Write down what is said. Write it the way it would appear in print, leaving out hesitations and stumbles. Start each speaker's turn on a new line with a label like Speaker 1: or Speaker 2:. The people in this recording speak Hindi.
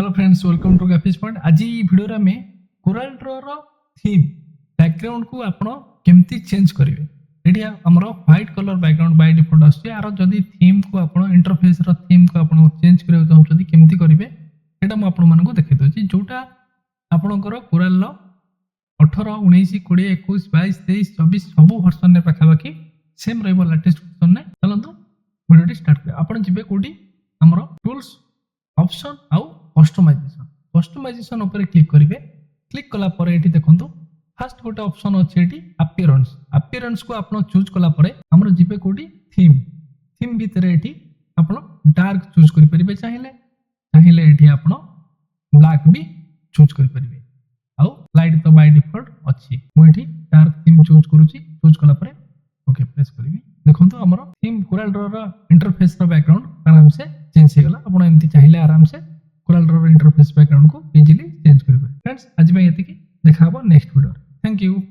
Speaker 1: Hello friends, welcome to graphics point. आज ये वीडियो रे में कोरालड्रॉ रो थीम बैकग्राउंड को आपण केमती चेंज करिवे। एठी हमरो white colour background by default आछे। आरो जदी थीम को आपण इंटरफेस रो थीम को आपण चेंज करियो त हम जदी केमती करिवे एटा म आपण मानको देखै दोछि। जोटा आपणकर कोराल रो 18 19 20 21 22 23 24 सब वर्जन ने पाखा बाकी सेम रहबो लेटेस्ट वर्जन ने। चलंतु वीडियो स्टार्ट कर। आपण जिबे कोडी हमरो टूल्स ऑप्शन आउ कस्टमाइजेशन ऊपर क्लिक करिवे। क्लिक कला परे एठी देखंतु फर्स्ट गोटे ऑप्शन अछि एठी अपीयरेंस को आपण चूज कला परे हमरो जिबे कोडी थीम भीतर एठी आपण डार्क चूज करि परिबे। चाहिले एठी आपण ब्लैक भी चूज करि परिबे। आउ लाइट तो बाय डिफॉल्ट अछि। मु एठी डार्क थीम चूज करूची। चूज कला परे ओके प्रेस करिवि। देखंतु हमरो थीम कोरालड्रॉ रो इंटरफेस रो बैकग्राउंड आराम से चेंज हे गला। आपण एमती चाहिले आराम से कोरालड्रॉ रो इंटरफेस बैकग्राउंड को इजीली चेंज करि परिबे। फ्रेंड्स आज में एतिकी देखाबो नेक्स्ट वीडियो। Thank you.